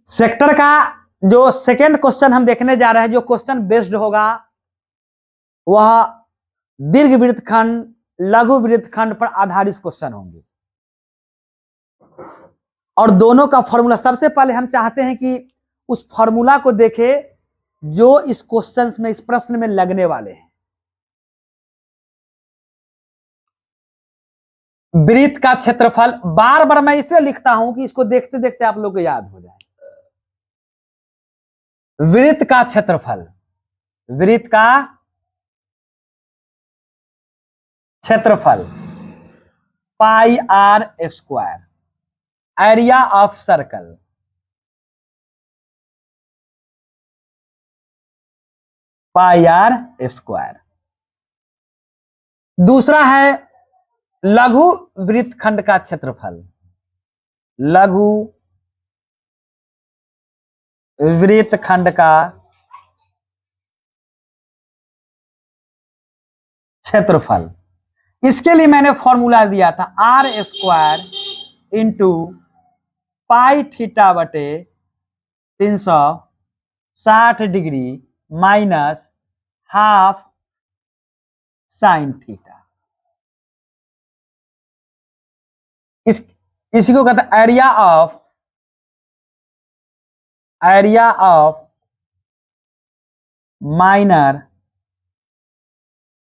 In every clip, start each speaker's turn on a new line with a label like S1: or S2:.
S1: Sector का जो second question हम देखने जा रहे हैं, जो क्वेश्चन बेस्ड होगा वह दीर्घ वृत्तखंड, लघु वृत्तखंड पर आधारित क्वेश्चन होंगे। और दोनों का फॉर्मूला सबसे पहले हम चाहते हैं कि उस फॉर्मूला को देखें जो इस क्वेश्चन में, इस प्रश्न में लगने वाले हैं। वृत्त का क्षेत्रफल, बार बार मैं इसलिए लिखता हूं कि इसको देखते देखते आप लोग को याद हो जाए। वृत्त का क्षेत्रफल, वृत्त का क्षेत्रफल pi R square, area of circle pi R square. दूसरा है लघु वृत्तखंड का क्षेत्रफल, लघु वृत्तखंड का क्षेत्रफल। इसके लिए मैंने फॉर्मूला दिया था R square into pi theta बटे 360 degree minus half sine theta. इसी को कहते हैं area of minor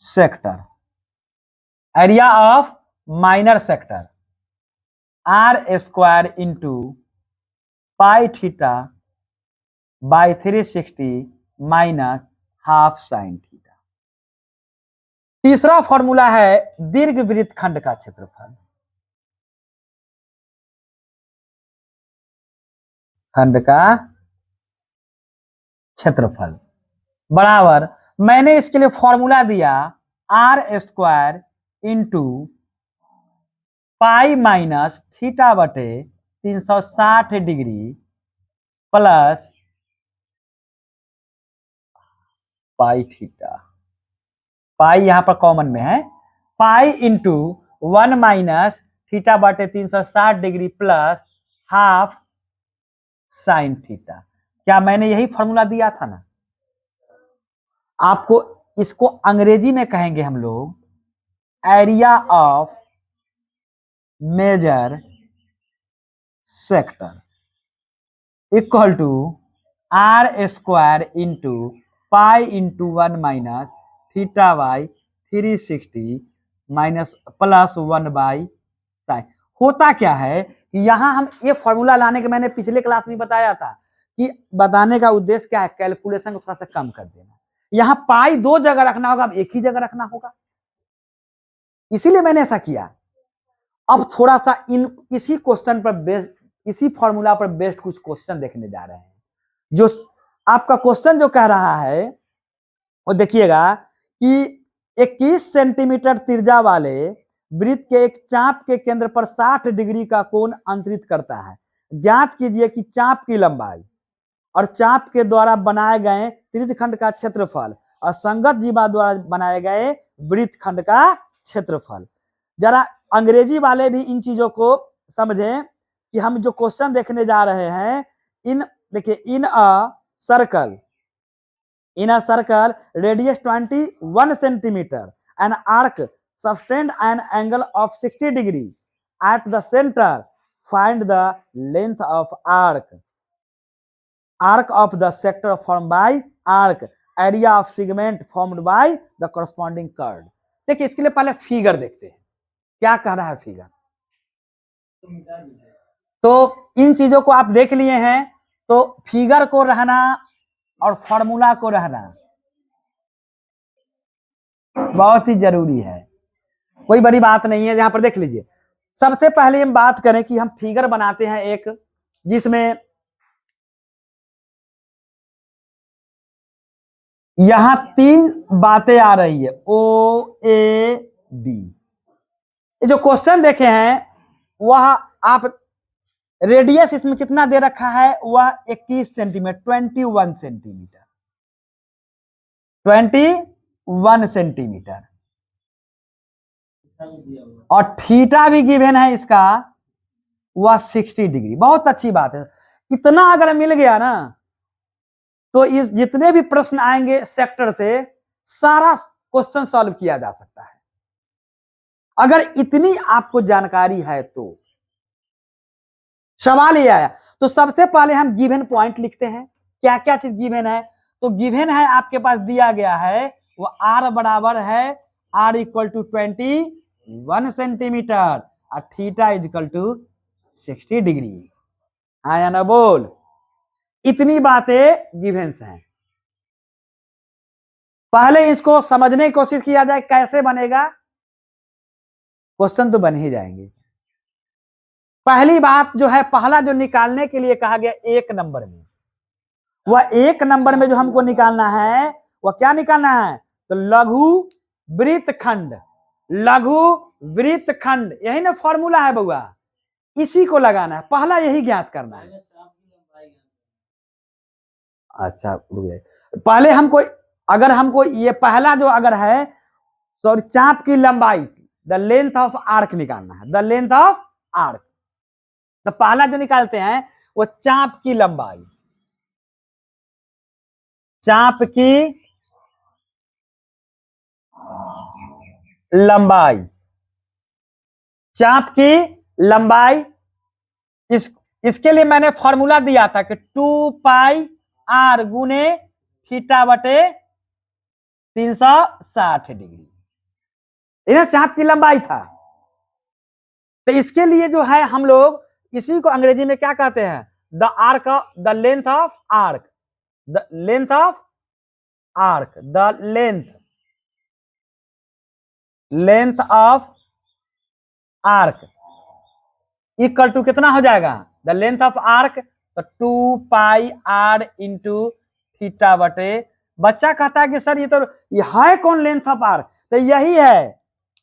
S1: sector, area of minor sector R square into pi theta by 360 minus half sine theta. तीसरा फॉर्मूला है दीर्घ वृत्तखंड का क्षेत्रफल, खंड का क्षेत्रफल बराबर, मैंने इसके लिए फॉर्मूला दिया R square into pi minus theta बटे 360 degree plus pi theta, pi यहां पर कॉमन में है, पाई इंटू 1 माइनस थीटा बटे 360 degree plus half sine theta. क्या मैंने यही फॉर्मूला दिया था ना? आपको इसको अंग्रेजी में कहेंगे हम लोग area of major sector equal to R square into pi into 1 minus theta by 360 minus plus 1 by sine. होता क्या है कि यहां हम ये फॉर्मूला लाने के, मैंने पिछले क्लास में बताया था कि बताने का उद्देश्य क्या है, कैलकुलेशन को थोड़ा सा कम कर देना। यहां पाई दो जगह रखना होगा, अब एक ही जगह रखना होगा, इसीलिए मैंने ऐसा किया। अब थोड़ा सा इसी क्वेश्चन पर बेस्ड, इसी फॉर्मूला पर बेस्ड कुछ क्वेश्चन देखने जा रहे हैं। जो आपका क्वेश्चन जो कह रहा है वो देखिएगा कि 21 सेंटीमीटर त्रिज्या वाले वृत्त के एक चाप के केंद्र पर 60 डिग्री का कोण अंतरित करता है। ज्ञात कीजिए कि चाप की लंबाई और चाप के द्वारा बनाए गए त्रिज्यखंड का क्षेत्रफल और संगत जीवा द्वारा बनाए गए वृत्तखंड का क्षेत्रफल। जरा अंग्रेजी वाले भी इन चीजों को समझें कि हम जो क्वेश्चन देखने जा रहे हैं, इन देखिए, इन a circle radius 21 centimeter, an arc sustained an angle of 60 degree at the center, find the length of arc of the sector formed by arc, area of segment formed by the corresponding curve। देखिए, इसके लिए पहले figure देखते हैं क्या कह रहा है फिगर। तो इन चीजों को आप देख लिए हैं, तो फिगर को रहना और फॉर्मूला को रहना बहुत ही जरूरी है, कोई बड़ी बात नहीं है। यहां पर देख लीजिए, सबसे पहले हम बात करें कि हम फिगर बनाते हैं एक, जिसमें यहां 3 बातें आ रही है, ओ ए बी। ये जो क्वेश्चन देखे हैं वह आप, रेडियस इसमें कितना दे रखा है, वह 21 सेंटीमीटर, 21 सेंटीमीटर, 21 सेंटीमीटर, और थीटा भी गिवन है इसका, वह 60 डिग्री। बहुत अच्छी बात है, इतना अगर मिल गया ना तो इस जितने भी प्रश्न आएंगे सेक्टर से सारा क्वेश्चन सॉल्व किया जा सकता है, अगर इतनी आपको जानकारी है तो। सवाल ये आया तो सबसे पहले हम गिवन पॉइंट लिखते हैं, क्या क्या चीज गिवन है। तो गिवन है आपके पास दिया गया है वो आर बराबर है आर इक्वल टू 21 सेंटीमीटर और theta is equal to 60 degree. हाँ या ना बोल, इतनी बातें गिवेंस हैं। पहले इसको समझने की कोशिश किया जाए कैसे बनेगा, क्वेश्चन तो बन ही जाएंगे। पहली बात जो है, पहला जो निकालने के लिए कहा गया एक नंबर में, वह एक नंबर में जो हमको निकालना है वह क्या निकालना है, तो लघु वृत्तखंड। लघु वृत्तखंड यही ना फॉर्मूला है बउआ, इसी को लगाना है, पहला यही ज्ञात करना है। अच्छा पहले हमको, अगर हमको ये पहला जो अगर है सॉरी चाप की लंबाई, द लेंथ ऑफ आर्क निकालना है, द लेंथ ऑफ आर्क। तो पहला जो निकालते हैं वो चाप की लंबाई, चाप की लंबाई, चाप की लंबाई। इसके लिए मैंने फॉर्मूला दिया था कि 2 पाई r गुने थीटा बटे 360 डिग्री, ये चाप की लंबाई था। तो इसके लिए जो है हम लोग इसी को अंग्रेजी में क्या कहते हैं, the arc, the length of arc, the length of arc, the length of arc equal to कितना हो जाएगा, द लेंथ ऑफ आर्क तो 2 पाई r इंटू थीटा बटे, बच्चा कहता है कि सर ये है कौन लेंथ ऑफ आर्क, तो यही है,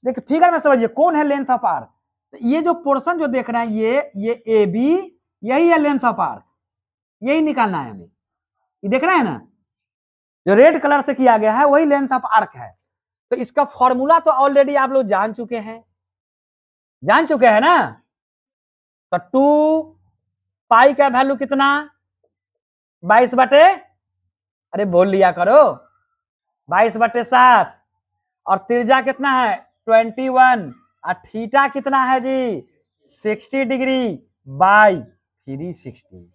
S1: देखिए फिगर में समझिए कौन है लेंथ ऑफ आर्क। तो ये जो पोर्शन जो देख रहे हैं ये ए बी, यही है लेंथ ऑफ आर्क, यही निकालना है हमें। ये देख रहे हैं ना, जो रेड कलर से किया गया है वही लेंथ ऑफ आर्क है। तो इसका फॉर्मूला तो ऑलरेडी आप लोग जान चुके हैं, जान चुके हैं ना। तो 2 पाई का वैल्यू कितना, 22 बटे, अरे बोल लिया करो, 22/7, और त्रिज्या कितना है 21, और थीटा कितना है जी 60 डिग्री बाई 360।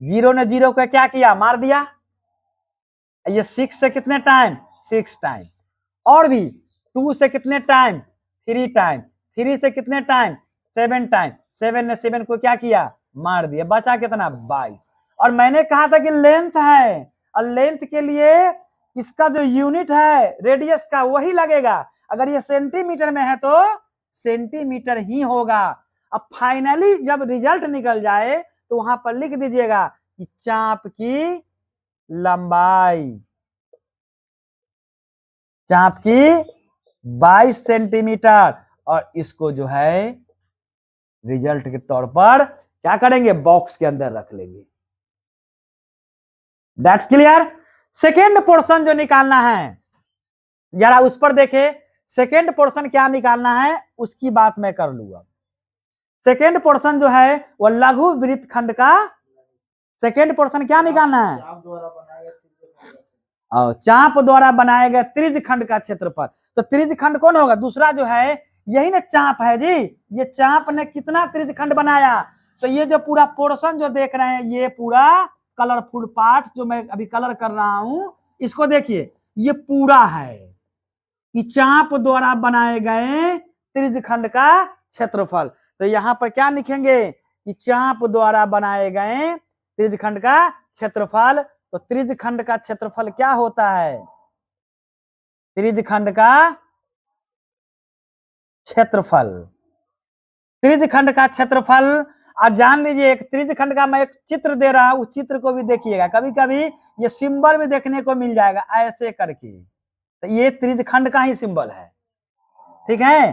S1: जीरो ने जीरो को क्या किया, मार दिया। ये 6 से कितने टाइम, 6 टाइम, और भी 2 से कितने टाइम, 3 टाइम, 3 से कितने टाइम, 7 टाइम, 7 ने 7 को क्या किया, मार दिया, बचा कितना 22। और मैंने कहा था कि लेंथ है, और लेंथ के लिए इसका जो यूनिट है रेडियस का वही लगेगा, अगर ये सेंटीमीटर में है तो सेंटीमीटर ही होगा। अब फाइनली जब रिजल्ट निकल जाए तो वहां पर लिख दीजिएगा कि चाप की लंबाई, चाप की 22 सेंटीमीटर, और इसको जो है रिजल्ट के तौर पर क्या करेंगे, बॉक्स के अंदर रख लेंगे। That's clear. सेकेंड पोर्शन जो निकालना है जरा उस पर देखे, सेकेंड पोर्शन क्या निकालना है उसकी बात मैं कर लूंगा। सेकेंड पोर्शन जो है वो लघु वृत्तखंड का सेकेंड पोर्शन क्या निकालना है, और चाप द्वारा बनाए गए त्रिज्यखंड का क्षेत्रफल। तो त्रिज्यखंड कौन होगा, दूसरा जो है यही ना चाप है जी, ये चाप ने कितना त्रिज्यखंड बनाया। तो ये जो पूरा पोर्शन जो देख रहे हैं ये पूरा कलरफुल पार्ट जो मैं अभी कलर कर रहा हूं, इसको देखिए ये पूरा है कि चाप द्वारा बनाए गए त्रिज्यखंड का क्षेत्रफल। तो यहाँ पर क्या लिखेंगे कि चाप द्वारा बनाए गए त्रिज्यखंड का क्षेत्रफल। तो त्रिज्यखंड का क्षेत्रफल क्या होता है, त्रिज्यखंड का क्षेत्रफल, त्रिज्यखंड का क्षेत्रफल। आज जान लीजिए एक त्रिज्यखंड का मैं एक चित्र दे रहा हूं, उस चित्र को भी देखिएगा, कभी कभी ये सिंबल भी देखने को मिल जाएगा ऐसे करके, तो ये त्रिज्यखंड का ही सिंबल है, ठीक है।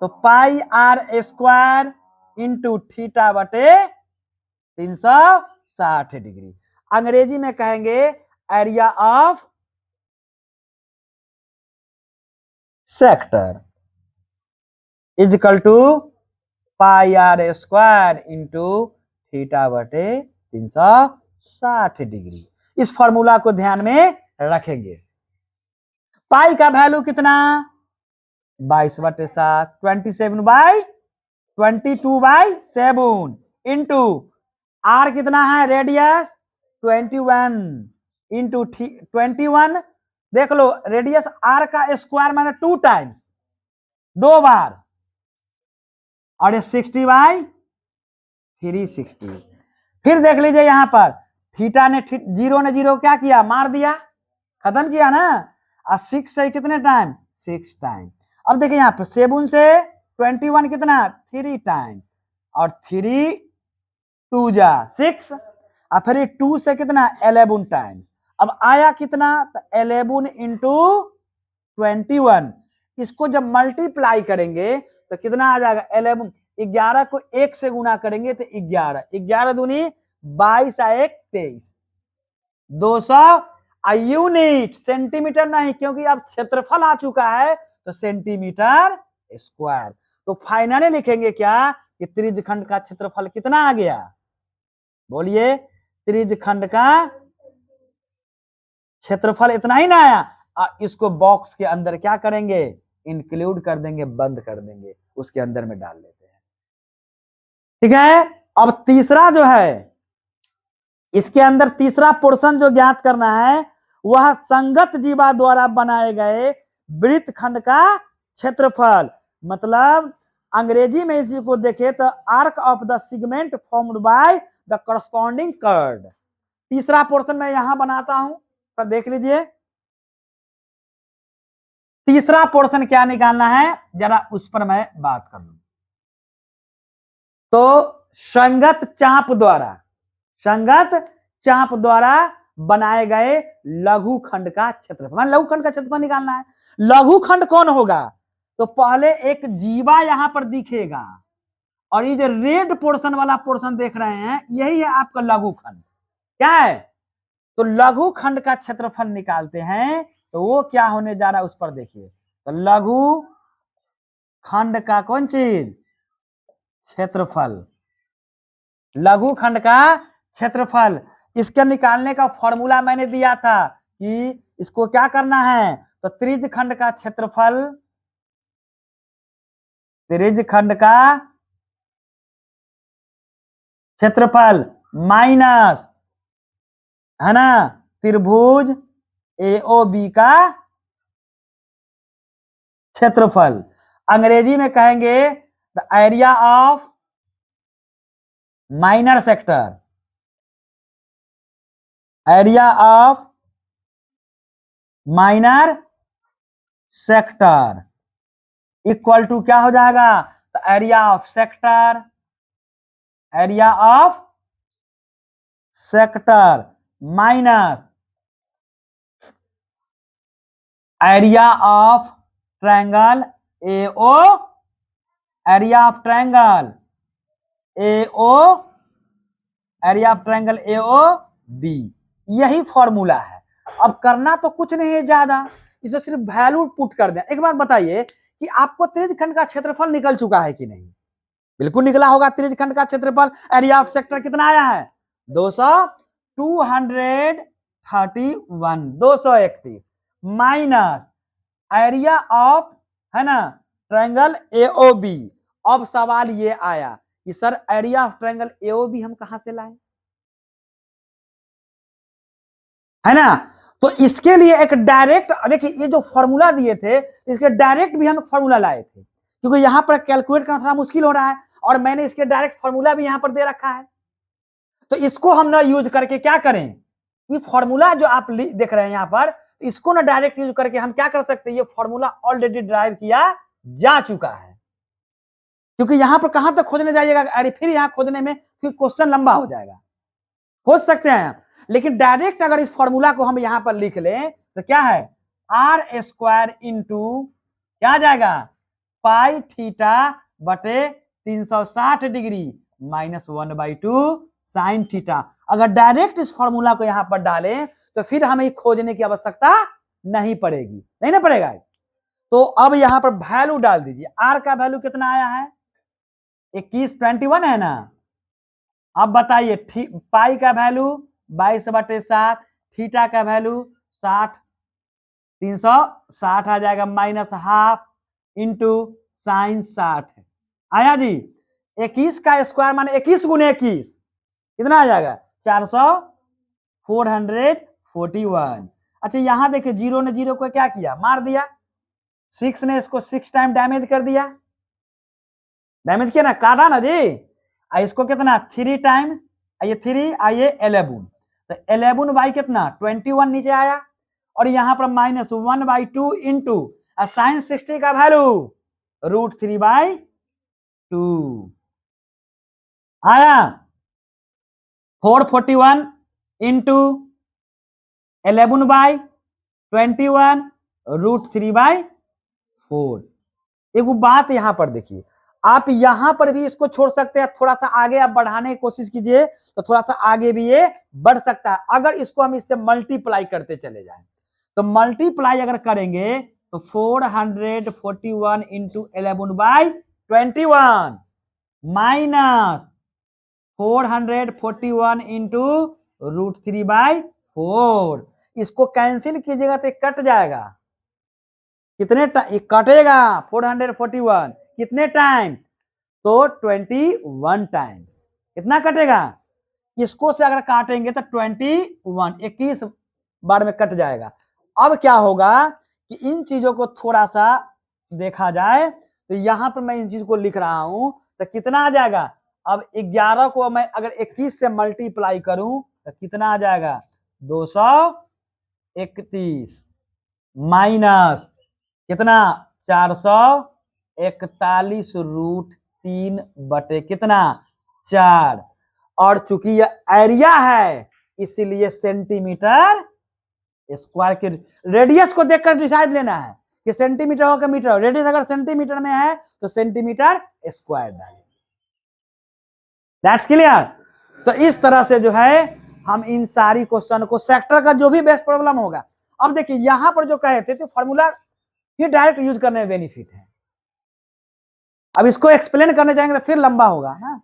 S1: तो pi R square into theta बटे 360 डिग्री, अंग्रेजी में कहेंगे area of sector is equal to pi R square into theta बटे 360 डिग्री। इस फॉर्मूला को ध्यान में रखेंगे। पाई का वैल्यू कितना 22/7, 27/22/7 इंटू आर कितना है रेडियस 21 इंटू 21 देख लो रेडियस आर का स्क्वायर माने 2 टाइम्स 2 बार और ये 60/360। फिर देख लीजिए यहां पर थीटा ने जीरो ने जीरो क्या किया मार दिया खत्म किया ना और 6 से कितने टाइम 6 टाइम। अब देखिए यहाँ पर 7 से 21 कितना 3 टाइम और 3 2 जा 6 और फिर 2 से कितना 11 टाइम्स। अब आया कितना 11 इंटू 21। इसको जब मल्टीप्लाई करेंगे तो कितना आ जाएगा 11। 11 को 1 से गुना करेंगे तो 11 11 दूनी 22 1 23 200 यूनिट सेंटीमीटर नहीं क्योंकि अब क्षेत्रफल आ चुका है तो सेंटीमीटर स्क्वायर। तो फाइनली लिखेंगे क्या कि त्रिज्यखंड का क्षेत्रफल कितना आ गया बोलिए त्रिज्यखंड का क्षेत्रफल इतना ही ना आया। इसको बॉक्स के अंदर क्या करेंगे इंक्लूड कर देंगे बंद कर देंगे उसके अंदर में डाल लेते हैं। ठीक है अब तीसरा जो है इसके अंदर तीसरा पोर्शन जो ज्ञात करना है वह संगत जीवा द्वारा बनाए गए वृत्तखंड का क्षेत्रफल। मतलब अंग्रेजी में इस को देखे तो arc of the segment formed by the corresponding curve. तीसरा पोर्शन मैं यहां बनाता हूं पर देख लीजिए तीसरा पोर्शन क्या निकालना है जरा उस पर मैं बात कर लूं। तो संगत चाप द्वारा बनाए गए लघु खंड का क्षेत्रफल मान लघु खंड का क्षेत्रफल निकालना है। लघु खंड कौन होगा तो पहले एक जीवा यहां पर दिखेगा और ये जो रेड पोर्शन वाला पोर्शन देख रहे हैं यही है आपका लघु खंड। क्या है तो लघु खंड का क्षेत्रफल निकालते हैं तो वो क्या होने जा रहा है उस पर देखिए। तो लघु खंड का कौन चीज क्षेत्रफल लघु खंड का क्षेत्रफल इसके निकालने का फॉर्मूला मैंने दिया था कि इसको क्या करना है तो त्रिज्यखंड का क्षेत्रफल माइनस है ना त्रिभुज AOB का क्षेत्रफल। अंग्रेजी में कहेंगे the area of minor sector equal to क्या हो जाएगा तो area of sector minus area of triangle AOB यही फॉर्मूला है। अब करना तो कुछ नहीं है ज्यादा इसे सिर्फ वैल्यू पुट कर दें। एक बात बताइए कि आपको त्रिज्यखंड का क्षेत्रफल निकल चुका है कि नहीं बिल्कुल निकला होगा। त्रिज्यखंड का क्षेत्रफल एरिया ऑफ सेक्टर कितना आया है 231 माइनस एरिया ऑफ है ना ट्रायंगल AOB। अब सवाल ये आया कि sir area of triangle AOB हम कहां से लाए है ना। तो इसके लिए एक डायरेक्ट देखिए ये जो फॉर्मूला दिए थे इसके डायरेक्ट भी हम फॉर्मूला लाए थे क्योंकि यहां पर कैलकुलेट करना थोड़ा मुश्किल हो रहा है और मैंने इसके डायरेक्ट फॉर्मूला भी यहां पर दे रखा है। तो इसको हम ना यूज करके क्या करें ये फॉर्मूला जो आप देख रहे हैं यहां पर इसको ना डायरेक्ट यूज करके हम क्या कर सकते हैं ये फॉर्मूला ऑलरेडी ड्राइव किया जा चुका है। क्योंकि यहां पर कहां तक खोजने जाइएगा अरे फिर यहां खोजने में फिर क्वेश्चन लंबा हो जाएगा खोज सकते हैं लेकिन डायरेक्ट अगर इस फॉर्मूला को हम यहां पर लिख लें तो क्या है R² इंटू क्या आ जाएगा पाई थीटा बटे 360 डिग्री माइनस 1/2 साइन थीटा। अगर डायरेक्ट इस फॉर्मूला को यहां पर डालें तो फिर हमें खोजने की आवश्यकता नहीं पड़ेगी नहीं ना पड़ेगा। तो अब यहां पर वैल्यू डाल दीजिए R का वैल्यू कितना आया है 21 21 है ना अब बताइए पाई का वैल्यू 22/7, थीटा का वैल्यू 60, 360 आ जाएगा माइनस हाफ इंटू साइन 60 है। आया जी। 21 का स्क्वायर माने 21 गुने 21 कितना आ जाएगा 441। अच्छा यहां देखिए जीरो ने जीरो को क्या किया मार दिया, 6 ने इसको 6 टाइम डैमेज कर दिया, डैमेज किया ना, काटा ना जी। इसको कितना 3 टाइम्स, ये 3 आइए 11, तो 11 कितना 21 नीचे आया, और यहां पर -1/2 इंटू साइन 60 का वैल्यू √3/2 आया 441 इंटू 11/21 √3/4। एक बात यहां पर देखिए, आप यहां पर भी इसको छोड़ सकते हैं, थोड़ा सा आगे आप बढ़ाने की कोशिश कीजिए तो थोड़ा सा आगे भी ये बढ़ सकता है। अगर इसको हम इससे मल्टीप्लाई करते चले जाएं तो मल्टीप्लाई अगर करेंगे तो 441 इंटू 11/21 माइनस 441 इंटू √3/4, इसको कैंसिल कीजिएगा तो कट जाएगा, कितने कटेगा 441 कितने टाइम, तो 21 टाइम्स, कितना कटेगा, इसको से अगर काटेंगे तो 21 बार में कट जाएगा। अब क्या होगा कि इन चीजों को थोड़ा सा देखा जाए तो यहां पर मैं इन चीज को लिख रहा हूं तो कितना आ जाएगा, अब 11 को मैं अगर 21 से मल्टीप्लाई करूं तो कितना आ जाएगा 231 माइनस कितना 441 √3 बटे कितना 4, और चूंकि यह एरिया है इसीलिए सेंटीमीटर स्क्वायर के रेडियस को देखकर डिसाइड लेना है कि सेंटीमीटर हो कि मीटर हो, रेडियस अगर सेंटीमीटर में है तो सेंटीमीटर स्क्वायर डालेंगे। That's clear. तो इस तरह से जो है हम इन सारी क्वेश्चन को सेक्टर का जो भी बेस्ट प्रॉब्लम होगा, अब देखिए यहां पर जो कहे थे तो फॉर्मूला ये डायरेक्ट यूज करने में बेनिफिट है, अब इसको एक्सप्लेन करने जाएंगे तो फिर लंबा होगा ना,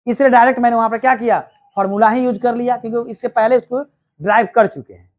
S1: इसलिए डायरेक्ट मैंने वहां पर क्या किया फॉर्मूला ही यूज कर लिया, क्योंकि इससे पहले उसको ड्राइव कर चुके हैं।